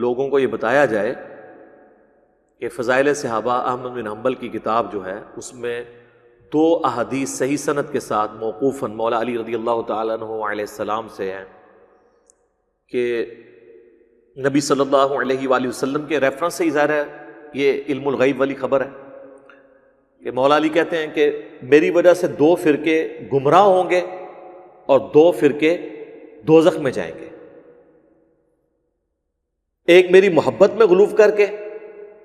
لوگوں کو یہ بتایا جائے کہ فضائل صحابہ احمد بن حنبل کی کتاب جو ہے اس میں 2 احادیث صحیح سند کے ساتھ موقوفاً مولا علی رضی اللہ تعالیٰ عنہ علیہ السلام سے ہیں کہ نبی صلی اللہ علیہ وآلہ وسلم کے ریفرنس سے ہی ظاہر ہے یہ علم الغیب والی خبر ہے کہ مولا علی کہتے ہیں کہ میری وجہ سے 2 فرقے گمراہ ہوں گے اور 2 فرقے دوزخ میں جائیں گے، ایک میری محبت میں غلوف کر کے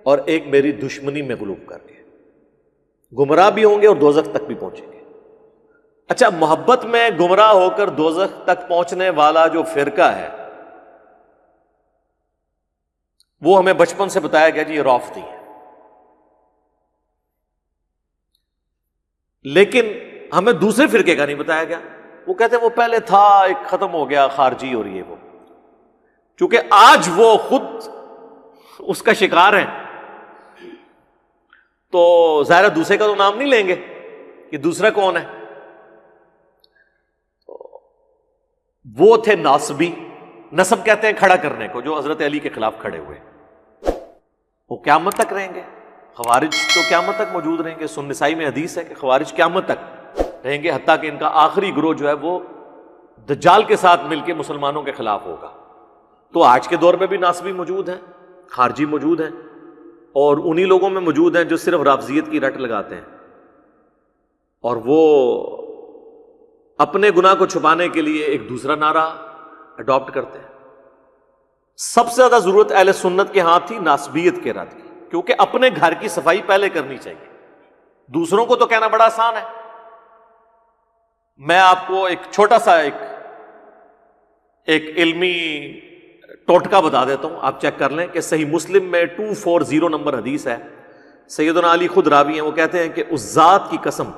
اور ایک میری دشمنی میں غلوف کر کے، گمراہ بھی ہوں گے اور دوزخ تک بھی پہنچیں گے۔ اچھا، محبت میں گمراہ ہو کر دوزخ تک پہنچنے والا جو فرقہ ہے وہ ہمیں بچپن سے بتایا گیا جی یہ رافضی ہے، لیکن ہمیں دوسرے فرقے کا نہیں بتایا گیا۔ وہ کہتے ہیں وہ پہلے تھا، ایک ختم ہو گیا، خارجی اور یہ وہ، چونکہ آج وہ خود اس کا شکار ہیں تو ظاہر دوسرے کا تو نام نہیں لیں گے کہ دوسرا کون ہے۔ وہ تھے ناصبی، نسب کہتے ہیں کھڑا کرنے کو، جو حضرت علی کے خلاف کھڑے ہوئے، وہ قیامت تک رہیں گے۔ خوارج تو قیامت تک موجود رہیں گے، سنن نسائی میں حدیث ہے کہ خوارج قیامت تک رہیں گے، حتیٰ کہ ان کا آخری گروہ جو ہے وہ دجال کے ساتھ مل کے مسلمانوں کے خلاف ہوگا۔ تو آج کے دور میں بھی ناصبی موجود ہیں، خارجی موجود ہیں، اور انہی لوگوں میں موجود ہیں جو صرف رافضیت کی رٹ لگاتے ہیں اور وہ اپنے گناہ کو چھپانے کے لیے ایک دوسرا نعرہ اڈاپٹ کرتے ہیں۔ سب سے زیادہ ضرورت اہل سنت کے ہاں تھی ناصبیت کے رد کی، کیونکہ اپنے گھر کی صفائی پہلے کرنی چاہیے، دوسروں کو تو کہنا بڑا آسان ہے۔ میں آپ کو ایک چھوٹا سا ایک علمی ٹوٹکا بتا دیتا ہوں، آپ چیک کر لیں کہ صحیح مسلم میں 240 نمبر حدیث ہے، سیدنا علی خود راوی ہیں، وہ کہتے ہیں کہ اس ذات کی قسم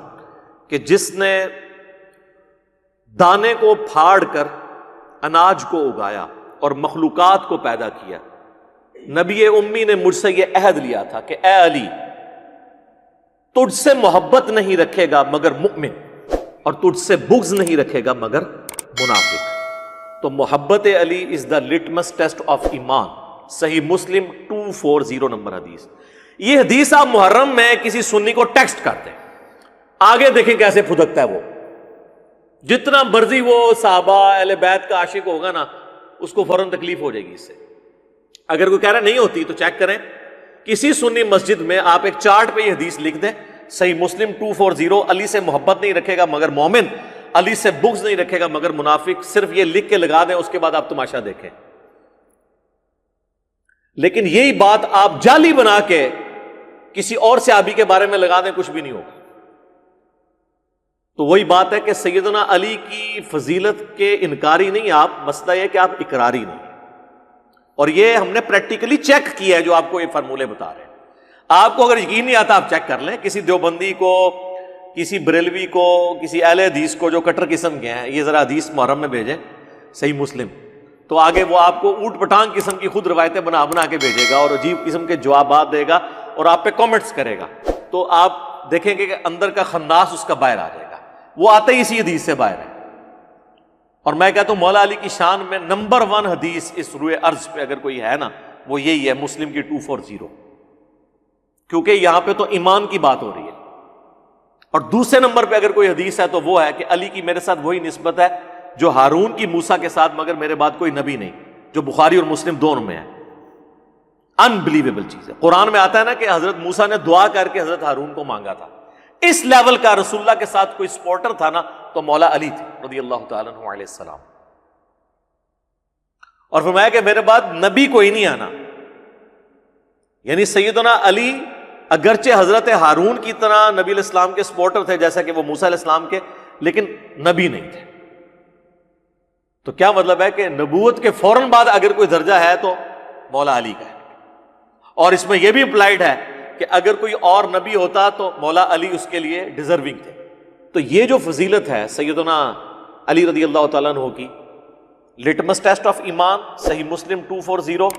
کہ جس نے دانے کو پھاڑ کر اناج کو اگایا اور مخلوقات کو پیدا کیا، نبی امی نے مجھ سے یہ عہد لیا تھا کہ اے علی، تجھ سے محبت نہیں رکھے گا مگر مؤمن، اور تجھ سے بغض نہیں رکھے گا مگر منافق۔ تو محبت علی از دا لٹمس ٹیسٹ آف ایمان، صحیح مسلم 240 نمبر حدیث۔ یہ حدیث آپ محرم میں کسی سنی کو ٹیکسٹ کرتے ہیں، آگے دیکھیں کیسے پھدکتا ہے وہ، جتنا مرضی وہ صحابہ اہل بیت کا عاشق ہوگا نا، اس کو فوراً تکلیف ہو جائے گی اس سے۔ اگر کوئی کہہ رہا نہیں ہوتی تو چیک کریں، کسی سنی مسجد میں آپ ایک چارٹ پہ یہ حدیث لکھ دیں، صحیح مسلم 240، علی سے محبت نہیں رکھے گا مگر مومن، علی سے بغض نہیں رکھے گا مگر منافق، صرف یہ لکھ کے لگا دیں، اس کے بعد آپ تماشا دیکھیں۔ لیکن یہی بات آپ جعلی بنا کے کسی اور صحابی کے بارے میں لگا دیں، کچھ بھی نہیں ہوگا۔ تو وہی بات ہے کہ سیدنا علی کی فضیلت کے انکاری نہیں آپ، مسئلہ یہ کہ آپ اقراری نہیں، اور یہ ہم نے پریکٹیکلی چیک کیا ہے جو آپ کو یہ فارمولے بتا رہے ہیں۔ آپ کو اگر یقین نہیں آتا آپ چیک کر لیں، کسی دیوبندی کو، کسی بریلوی کو، کسی اہل حدیث کو جو کٹر قسم کے ہیں، یہ ذرا حدیث محرم میں بھیجیں صحیح مسلم، تو آگے وہ آپ کو اوٹ پٹانگ قسم کی خود روایتیں بنا بنا کے بھیجے گا اور عجیب قسم کے جوابات دے گا اور آپ پہ کامنٹس کرے گا، تو آپ دیکھیں گے کہ اندر کا خناس اس کا باہر آ جائے گا، وہ آتے ہی اسی حدیث سے باہر ہے۔ اور میں کہتا ہوں مولا علی کی شان میں نمبر 1 حدیث اس روئے ارض پہ اگر کوئی ہے نا، وہ یہی ہے، مسلم کی 240، کیونکہ یہاں پہ تو ایمان کی بات ہو رہی ہے۔ اور دوسرے نمبر پہ اگر کوئی حدیث ہے تو وہ ہے کہ علی کی میرے ساتھ وہی نسبت ہے جو ہارون کی موسیٰ کے ساتھ، مگر میرے بعد کوئی نبی نہیں، جو بخاری اور مسلم دونوں میں ہے۔ انبلیویبل چیز ہے، قرآن میں آتا ہے نا کہ حضرت موسیٰ نے دعا کر کے حضرت ہارون کو مانگا تھا، اس لیول کا رسول اللہ کے ساتھ کوئی سپورٹر تھا نا تو مولا علی تھے رضی اللہ تعالیٰ عنہ علیہ السلام۔ اور فرمایا کہ میرے بعد نبی کوئی نہیں آنا، یعنی سیدنا علی اگرچہ حضرت ہارون کی طرح نبی علیہ السلام کے سپورٹر تھے جیسا کہ وہ موسیٰ علیہ السلام کے، لیکن نبی نہیں تھے۔ تو کیا مطلب ہے کہ نبوت کے فوراً بعد اگر کوئی درجہ ہے تو مولا علی کا ہے، اور اس میں یہ بھی اپلائیڈ ہے کہ اگر کوئی اور نبی ہوتا تو مولا علی اس کے لیے ڈیزرونگ تھے۔ تو یہ جو فضیلت ہے سیدنا علی رضی اللہ تعالیٰ عنہ کی، لٹمس ٹیسٹ آف ایمان، صحیح مسلم 240،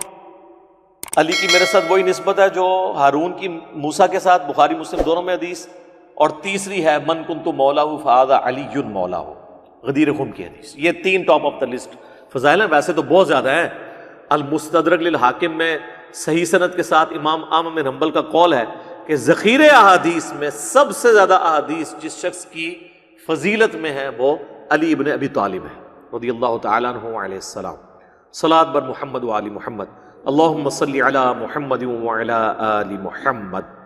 علی کی میرے ساتھ وہی نسبت ہے جو ہارون کی موسیٰ کے ساتھ، بخاری مسلم دونوں میں حدیث، اور تیسری ہے من کنت مولاہ فہذا علی مولاہ، غدیر خم کی حدیث۔ یہ 3 ٹاپ آف دا لسٹ فضائل ہیں، ویسے تو بہت زیادہ ہیں، المستدرک للحاکم میں صحیح سند کے ساتھ امام احمد بن حنبل کا قول ہے کہ ذخیرے احادیث میں سب سے زیادہ احادیث جس شخص کی فضیلت میں ہے وہ علی ابن ابی طالب ہے رضی اللہ تعالیٰ عنہ علیہ السلام. صلاۃ بر محمد و آل محمد. اللہم صلی علی محمد و علی آل محمد.